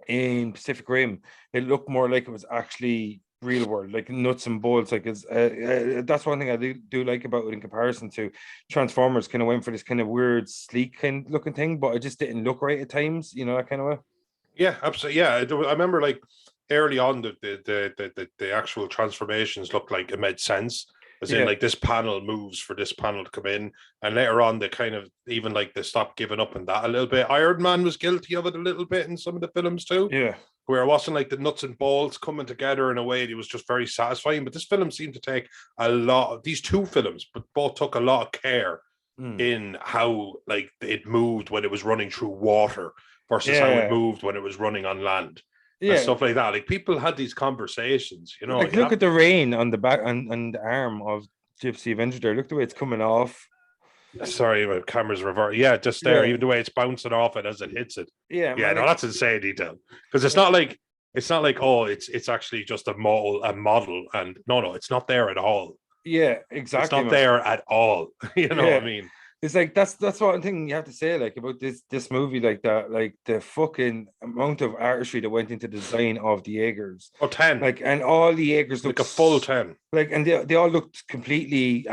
in Pacific Rim, it looked more like it was actually real world, like nuts and bolts. Like that's one thing I do like about it in comparison to Transformers. Kind of went for this kind of weird, sleek kind of looking thing, but it just didn't look right at times. That kind of way. Yeah, absolutely. Yeah, I remember like early on the actual transformations looked like it made sense. As in, like, this panel moves for this panel to come in, and later on, they kind of even like they stopped giving up on that a little bit. Iron Man was guilty of it a little bit in some of the films too. Yeah, where it wasn't like the nuts and bolts coming together in a way that was just very satisfying. But this film seemed to take a lot of these two films, but both took a lot of care in how like it moved when it was running through water versus how it moved when it was running on land. And stuff like that. Like people had these conversations, Like look at the rain on the back on the arm of Gypsy Avenger there. Look the way it's coming off. Sorry, my camera's reversed. Yeah, just there. Even the way it's bouncing off it as it hits it. Yeah, no, that's insane detail. Because it's not like it's actually just a model, and no, it's not there at all. Yeah, exactly. It's not there at all. You know what I mean? It's like that's one thing you have to say like about this movie, like that, like the fucking amount of artistry that went into the design of the Jaegers. Oh, 10. Like, and all the Jaegers look like a full 10. Like, and they all looked completely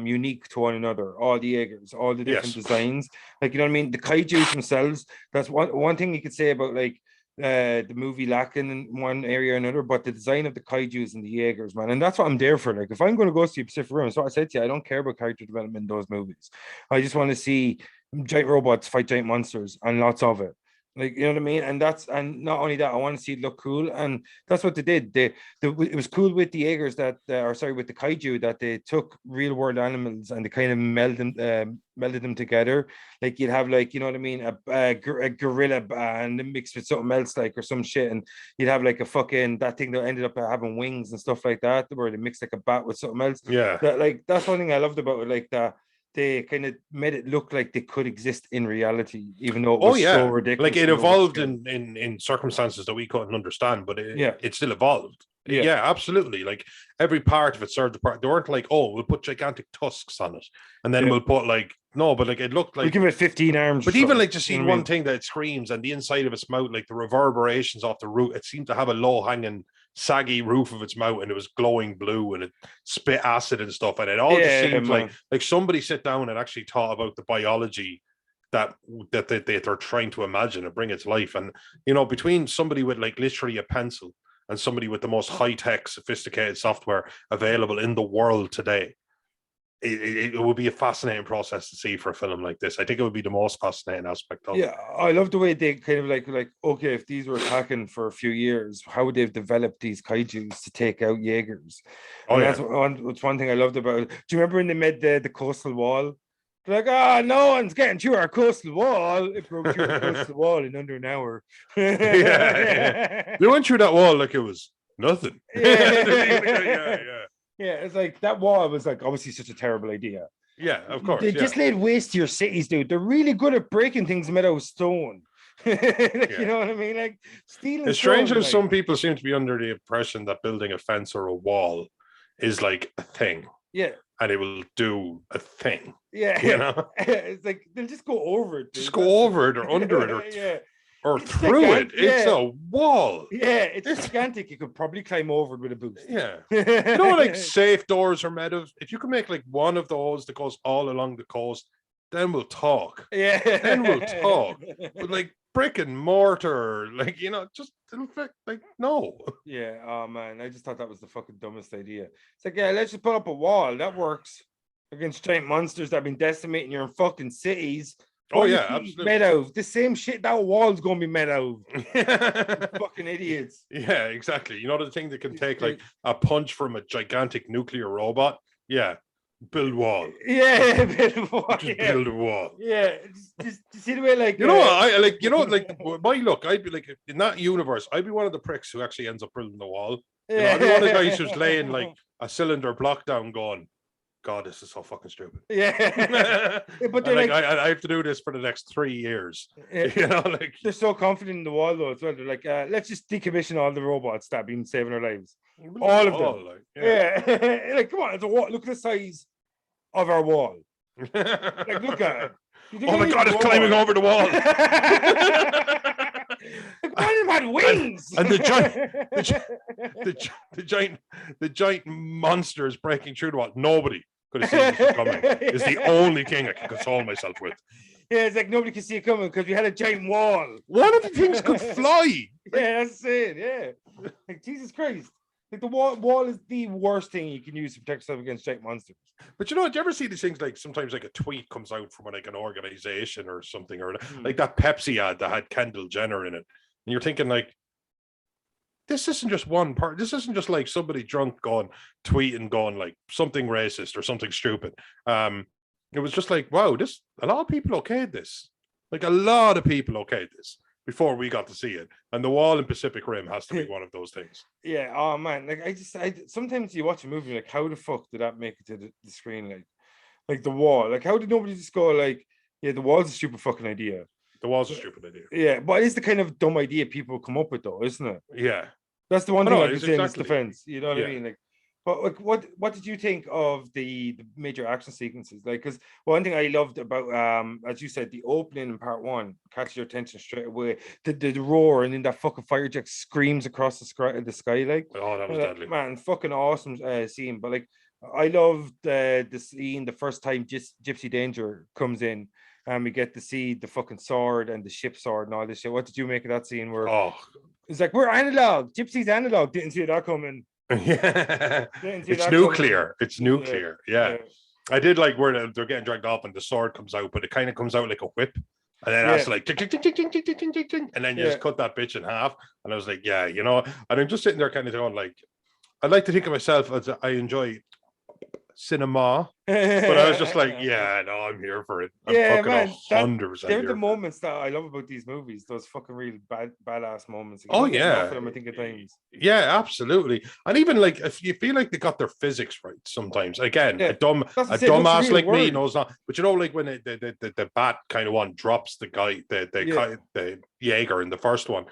unique to one another. All the Jaegers, all the different designs. Like, you know what I mean? The Kaijus themselves. That's one thing you could say about like the movie lacking in one area or another, but the design of the Kaijus and the Jaegers, man, and that's what I'm there for. Like, if I'm going to go see Pacific Rim, so I said to you, I don't care about character development in those movies. I just want to see giant robots fight giant monsters and lots of it. Like, you know what I mean? And not only that, I want to see it look cool, and that's what they did. It was cool with the Jaegers with the Kaiju, that they took real world animals and they kind of melded them together. Like you'd have, like, you know what I mean, a gorilla and mixed with something else, like, or some shit, and you'd have like a fucking that thing that ended up having wings and stuff like that, where they mixed like a bat with something else. Yeah, that's one thing I loved about it, like that. They kind of made it look like they could exist in reality, even though it was so ridiculous. Like it evolved in circumstances that we couldn't understand, but it still evolved. Yeah, absolutely. Like every part of it served the part. They weren't like, oh, we'll put gigantic tusks on it, and then we'll put like but like it looked like we give it 15 arms. But even like to see one thing that it screams, and the inside of its mouth, like the reverberations off the root, it seemed to have a low hanging, saggy roof of its mouth, and it was glowing blue, and it spit acid and stuff, and it all just seemed like somebody sit down and actually thought about the biology that they're trying to imagine and bring it to life. And between somebody with like literally a pencil and somebody with the most high-tech, sophisticated software available in the world today, it would be a fascinating process to see for a film like this. I think it would be the most fascinating aspect of it. Yeah, I love the way they kind of like, okay, if these were attacking for a few years, how would they've developed these Kaijus to take out Jaegers? That's one thing I loved about it. Do you remember when they made the coastal wall? They're like, no one's getting through our coastal wall. It broke through the coastal wall in under an hour. They went through that wall like it was nothing. Yeah, it's like that wall was like obviously such a terrible idea. Yeah, of course. They just laid waste to your cities, dude. They're really good at breaking things made out of stone. You know what I mean? Like stealing. It's strange how some people seem to be under the impression that building a fence or a wall is like a thing. Yeah. And it will do a thing. Yeah. It's like they'll just go over it. Dude. Just go over it or under it or through it. It's a wall. Yeah, it's gigantic. You could probably climb over it with a boost. Yeah. Like safe doors are made of. If you can make like one of those that goes all along the coast, then we'll talk. Yeah. Then we'll talk. But like brick and mortar, like, just like no. Yeah. Oh man, I just thought that was the fucking dumbest idea. It's like, let's just put up a wall. That works against giant monsters that have been decimating your fucking cities Oh yeah, absolutely. Made out of the same shit that wall's gonna be made out of. Fucking idiots. Yeah, exactly. You know the thing that can take like a punch from a gigantic nuclear robot. Yeah, build wall. Yeah, build wall. Just build a wall. Yeah, just see the way like you know what I like. You know, like my look. I'd be like in that universe. I'd be one of the pricks who actually ends up building the wall. You know, I'd be one of the guys who's laying like a cylinder block down, going, God, this is so fucking stupid. Yeah. But like I have to do this for the next 3 years. You know, like they're so confident in the wall though as well. They're like, let's just decommission all the robots that have been saving our lives. All of them. Like, yeah. Like, come on, it's a wall. Look at the size of our wall. Like, look at it. Oh my God, it's climbing over the wall. One of them had wings. And the giant monster is breaking through the wall. Nobody could have seen this coming. It's the only thing I can console myself with. Yeah, it's like nobody can see it coming because we had a giant wall. One of the things could fly. Yeah, that's it. Yeah. Like, Jesus Christ. Like, the wall is the worst thing you can use to protect yourself against giant monsters. But you know, do you ever see these things like sometimes like a tweet comes out from like an organization or something, or like that Pepsi ad that had Kendall Jenner in it, and you're thinking like, this isn't just one part. This isn't just like somebody drunk tweeting going like something racist or something stupid. It was just like, wow, a lot of people okayed this. Like a lot of people okayed this before we got to see it. And the wall in Pacific Rim has to be one of those things. Yeah. Oh man. Like I sometimes you watch a movie like, how the fuck did that make it to the screen? Like the wall. Like, how did nobody just go like, yeah, the wall's a stupid fucking idea. The wall's a stupid idea. Yeah, but it's the kind of dumb idea people come up with, though, isn't it? Yeah. That's the one thing I can say in its defense. You know what I mean? Like, but like, what did you think of the major action sequences? Like, because one thing I loved about as you said, the opening in part one catches your attention straight away. The roar, and then that fucking fire jet screams across the sky. Like, oh, that was deadly, man! Fucking awesome scene. But like, I loved the scene the first time Gypsy Danger comes in. And we get to see the fucking sword and the ship sword and all this shit. What did you make of that scene where it's like, we're analog, Gypsy's analog? Didn't see that coming. Yeah, it's nuclear. It's nuclear. Yeah. I did like where they're getting dragged off and the sword comes out, but it kind of comes out like a whip. And then that's like, and then you just cut that bitch in half. And I was like, yeah, you know, and I'm just sitting there kind of going like, I like to think of myself as I enjoy cinema, but I was just like, yeah, no, I'm here for it. I'm fucking 100%. They're the moments that I love about these movies, those fucking real badass moments. Oh yeah, them, I think at times. Yeah, absolutely. And even like if you feel like they got their physics right sometimes, again, a dumbass like me knows not. But you know, like when the bat kind of one drops the guy, the Jaeger in the first one,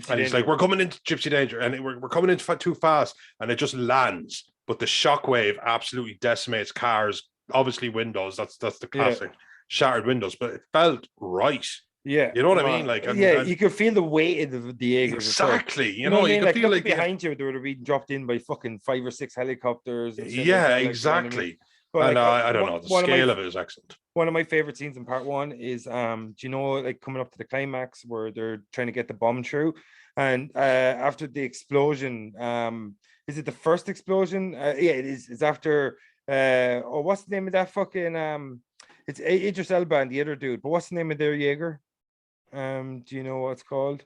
and he's like, we're coming into Gypsy Danger, and we're coming in too fast, and it just lands. But the shockwave absolutely decimates cars, obviously windows. That's the classic shattered windows. But it felt right. Yeah, you know what I mean. Like, you could feel the weight of the Jaeger. Exactly. You know, you can like, feel like behind you, they would have been dropped in by fucking 5 or 6 helicopters. And shit exactly. But and I don't know. The scale of it is excellent. One of my favorite scenes in part one is, do you know, like coming up to the climax where they're trying to get the bomb through, and after the explosion, is it the first explosion? Yeah, it is. It's after. What's the name of that fucking? It's Idris Elba and the other dude. But what's the name of their Jaeger? Do you know what it's called?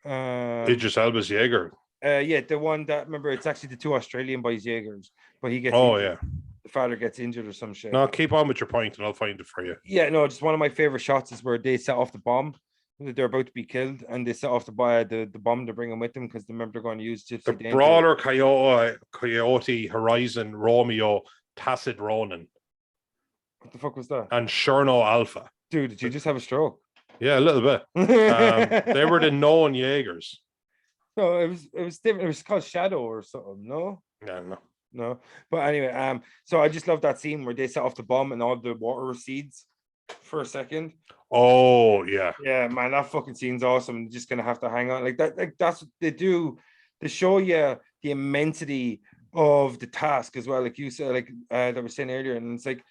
Idris Elba's Jaeger. Yeah, the one that, remember, it's actually the 2 Australian boys Jaegers, but he gets. Injured. The father gets injured or some shit. No, keep on with your point, and I'll find it for you. Yeah, no, just one of my favorite shots is where they set off the bomb. They're about to be killed, and they set off the bomb to bring them with them because remember they're going to use Gypsy the Danger. Brawler, Coyote, Horizon, Romeo, Tacit Ronin. What the fuck was that? And Cherno Alpha. Dude, did you just have a stroke? Yeah, a little bit. They were the known Jaegers. No, it was different. It was called Shadow or something. No. Yeah, no. But anyway, so I just love that scene where they set off the bomb and all the water recedes for a second. Oh yeah, man, that fucking scene's awesome. You're just gonna have to hang on like that. Like that's what they do. They show you the immensity of the task as well, like you said, like that was saying earlier, and it's like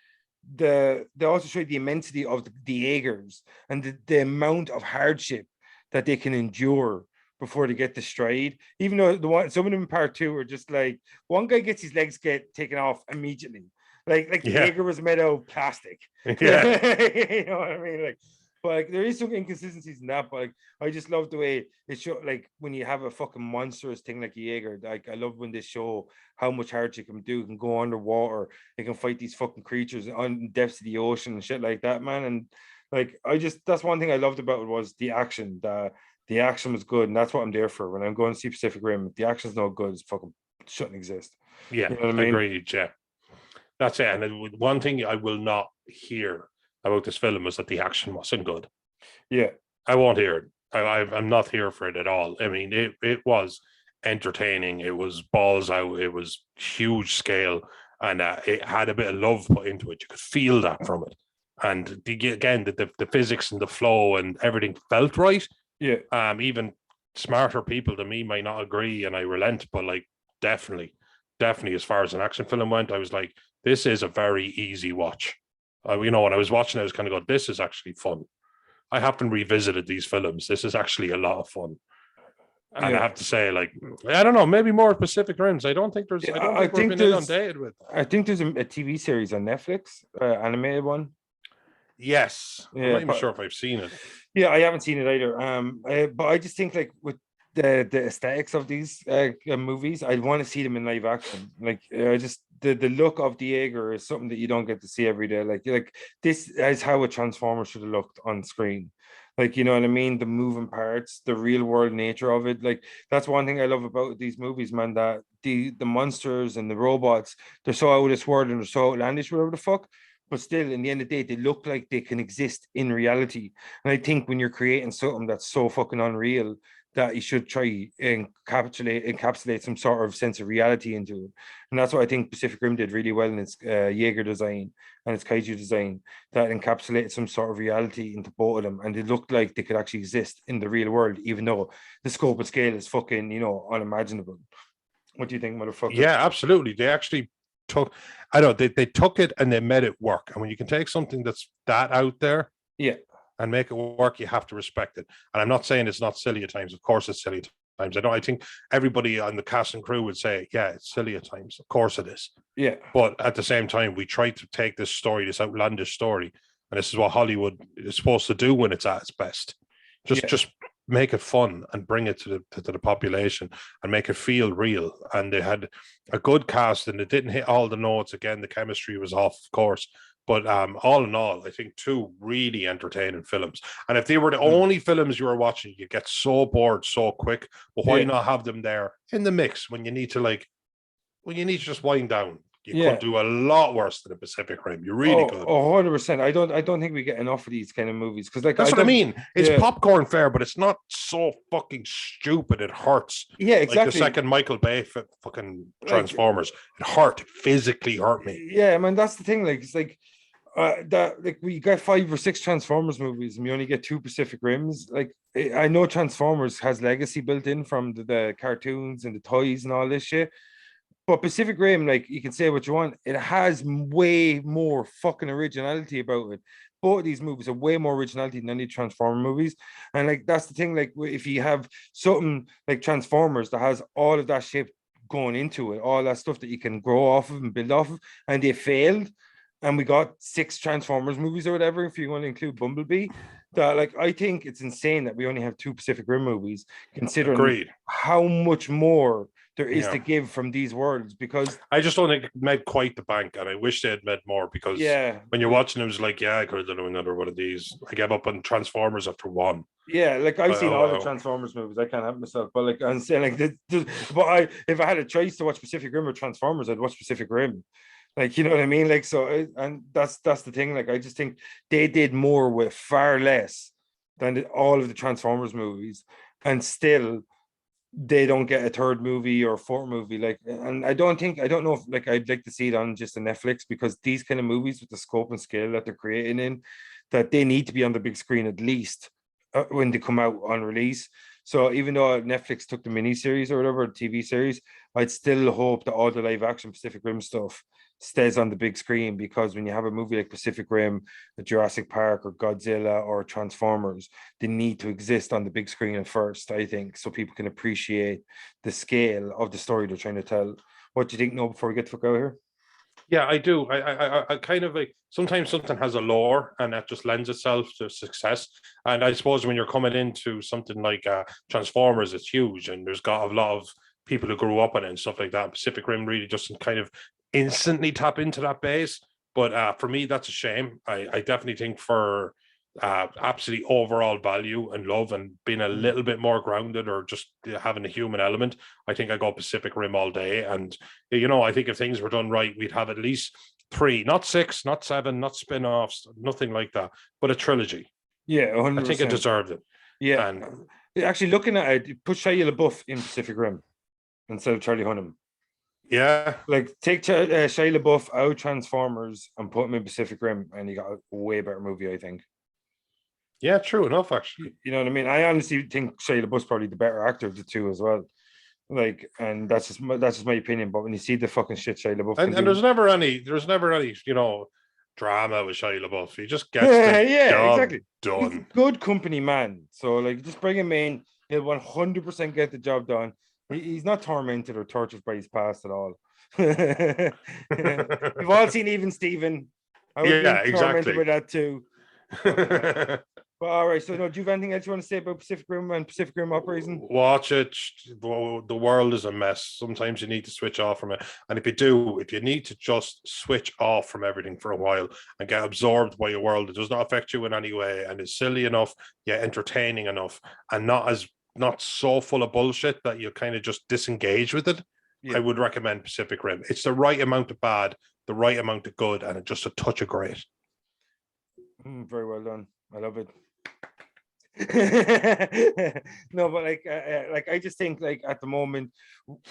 they also show you the immensity of the Jaegers and the amount of hardship that they can endure before they get the stride. Even though some of them in part 2 are just like, one guy gets his legs taken off immediately. Like the Yeah. Jaeger was made out of plastic. Yeah. You know what I mean? Like, but like there is some inconsistencies in that, but like I just love the way it show, like when you have a fucking monstrous thing like a Jaeger. Like I love when they show how much hard you can do. You can go underwater, you can fight these fucking creatures on depths of the ocean and shit like that, man. And like I just that's one thing I loved about it was the action. The action was good, and that's what I'm there for. When I'm going to see Pacific Rim, if the action's not good, it's fucking shouldn't exist. Yeah, You know what I mean? agreed. Yeah, that's it. And one thing I will not hear about this film was that the action wasn't good. Yeah. I won't hear it. I'm not here for it at all. I mean, it was entertaining. It was balls out. It was huge scale, and it had a bit of love put into it. You could feel that from it. And again, the physics and the flow and everything felt right. Yeah. Even smarter people than me might not agree, and I relent. But like, definitely, as far as an action film went, I was like, this is a very easy watch. When I was watching, I was kind of going, this is actually fun. I haven't revisited these films. This is actually a lot of fun. And I have to say, like, I don't know, maybe more Pacific Rims. I don't think there's. I don't think we've been inundated with. I think there's a TV series on Netflix, animated one. Yes, I'm not even sure if I've seen it. Yeah, I haven't seen it either. But I just think like with the aesthetics of these movies, I'd want to see them in live action. Like just the look of the Jaeger is something that you don't get to see every day. Like this is how a Transformer should have looked on screen. Like, you know what I mean? The moving parts, the real world nature of it. Like that's one thing I love about these movies, man, that the monsters and the robots, they're so out of this world and they're so outlandish, whatever the fuck. But still, in the end of the day, they look like they can exist in reality. And I think when you're creating something that's so fucking unreal, that you should try and encapsulate some sort of sense of reality into it. And that's what I think Pacific Rim did really well in its Jaeger design and its Kaiju design, that encapsulated some sort of reality into both of them. And they looked like they could actually exist in the real world, even though the scope and scale is fucking, unimaginable. What do you think, motherfucker? Yeah, absolutely. They actually I know they took it and they made it work. And when you can take something that's that out there, yeah, and make it work, you have to respect it. And I'm not saying it's not silly at times. Of course, it's silly at times. I think everybody on the cast and crew would say, yeah, it's silly at times. Of course it is. Yeah. But at the same time, we try to take this story, this outlandish story, and this is what Hollywood is supposed to do when it's at its best. Just make it fun and bring it to the population and make it feel real. And they had a good cast, and it didn't hit all the notes. Again, the chemistry was off, of course. But all in all, I think 2 really entertaining films. And if they were the only films you were watching, you get so bored so quick. But why not have them there in the mix when you need to just wind down? You could do a lot worse than the Pacific Rim. You really could. 100%. I don't think we get enough of these kind of movies because, like, that's what I mean. It's popcorn fare, but it's not so fucking stupid. It hurts. Yeah, exactly. Like the second Michael Bay fucking Transformers, it physically hurt me. Yeah, man, that's the thing. Like, it's like we got 5 or 6 Transformers movies, and we only get 2 Pacific Rims. Like, I know Transformers has legacy built in from the cartoons and the toys and all this shit. But Pacific Rim, like, you can say what you want, it has way more fucking originality about it. Both of these movies have way more originality than any Transformer movies. And like that's the thing, like if you have something like Transformers that has all of that shit going into it, all that stuff that you can grow off of and build off of, and they failed, and we got 6 Transformers movies or whatever, if you want to include Bumblebee, that like I think it's insane that we only have 2 Pacific Rim movies, considering how much more there is to give from these worlds. Because I just don't think it made quite the bank, and I wish they had made more, because when you're watching it was like, I could have done another one of these. I gave up on Transformers after 1. Yeah, like I've seen all the Transformers movies. I can't help myself, but like I'm saying, like if I had a choice to watch Pacific Rim or Transformers, I'd watch Pacific Rim. Like, you know what I mean? Like, so, and that's the thing. Like, I just think they did more with far less than all of the Transformers movies, and still they don't get a 3rd movie or 4th movie. Like, and I don't know if, like, I'd like to see it on just a Netflix, because these kind of movies with the scope and scale that they're creating in, that they need to be on the big screen at least when they come out on release. So even though Netflix took the miniseries or whatever, TV series, I'd still hope that all the live action Pacific Rim stuff stays on the big screen, because when you have a movie like Pacific Rim, Jurassic Park, or Godzilla, or Transformers, they need to exist on the big screen at first, I think, so people can appreciate the scale of the story they're trying to tell. What do you think, Noel, before we get to fuck out here? Yeah, I do. I kind of like sometimes something has a lore and that just lends itself to success. And I suppose when you're coming into something like Transformers, it's huge, and there's got a lot of people who grew up on it and stuff like that. Pacific Rim really just kind of instantly tap into that base. But for me, that's a shame. I definitely think for absolutely overall value and love and being a little bit more grounded or just having a human element, I think I go Pacific Rim all day. And I think if things were done right, we'd have at least 3, not 6, not 7, not spin-offs, nothing like that, but a trilogy. Yeah, 100%. I think it deserved it. Yeah, And actually, looking at it, put Shia LaBeouf in Pacific Rim instead of Charlie Hunnam. yeah, Like, take Shia LaBeouf out Transformers and put him in Pacific Rim, and you got a way better movie, I think. yeah, true enough, actually. You know what I mean? I honestly think Shia LaBeouf's probably the better actor of the two as well. Like, and that's just my opinion. But when you see the fucking shit Shia LaBeouf And can do, there's never any drama with Shia LaBeouf. He just gets the yeah, job exactly. He's a done. good company man. So like, just bring him in. He'll 100% get the job done. He's not tormented or tortured by his past at all. We've all seen Even Steven. I would be tormented by that too. But all right, so no, do you have anything else you want to say about Pacific Rim and Pacific Rim Uprising? Watch it. The world is a mess. Sometimes you need to switch off from it. And if you need to just switch off from everything for a while and get absorbed by your world, it does not affect you in any way and is silly enough, yet entertaining enough, and not so full of bullshit that you kind of just disengage with it. Yeah. I would recommend Pacific Rim. It's the right amount of bad, the right amount of good, and just a touch of great. Very well done. I love it. No, but like I just think like at the moment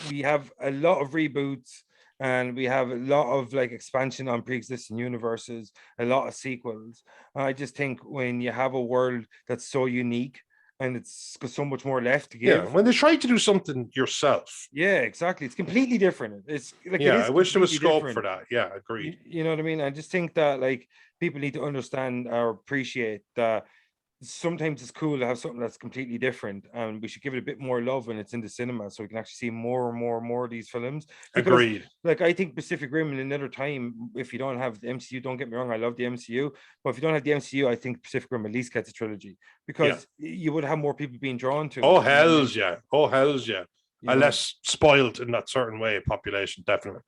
we have a lot of reboots and we have a lot of like expansion on pre-existing universes, a lot of sequels. I just think when you have a world that's so unique and it's got so much more left to give. Yeah, when they try to do something yourself. Yeah, exactly. It's completely different. It's like, yeah, I wish there was scope for that. Yeah, agreed. You know what I mean? I just think that like people need to understand or appreciate that sometimes it's cool to have something that's completely different, and we should give it a bit more love when it's in the cinema so we can actually see more and more and more of these films. Because, agreed. Like, I think Pacific Rim in another time, if you don't have the MCU, don't get me wrong, I love the MCU, but if you don't have the MCU, I think Pacific Rim at least gets a trilogy because you would have more people being drawn to it. Oh, hells yeah. A less spoiled in that certain way population, definitely.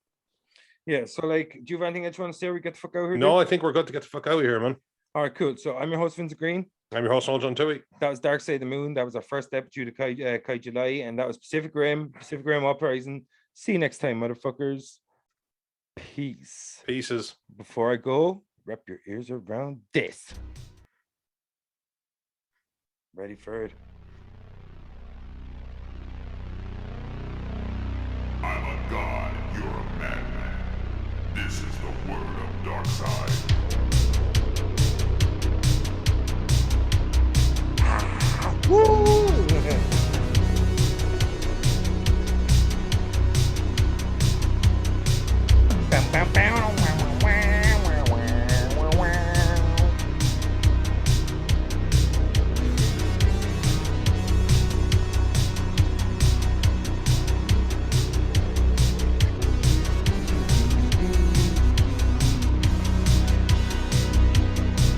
Yeah, so like, do you have anything else you want to say or we get the fuck out of here? No, I think we're good to get the fuck out of here, man. All right, cool. So I'm your host, Vincent Green. I'm your host, John Tui. That was Dark Side of the Moon. That was our first episode of Kaijuly, and that was Pacific Rim Uprising. See you next time, motherfuckers. Peace. Pieces. Before I go, wrap your ears around this. Ready for it? I'm a god, you're a madman. This is the word of Darkseid. Woo!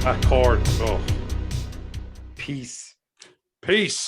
That chord. Oh. Peace. Peace.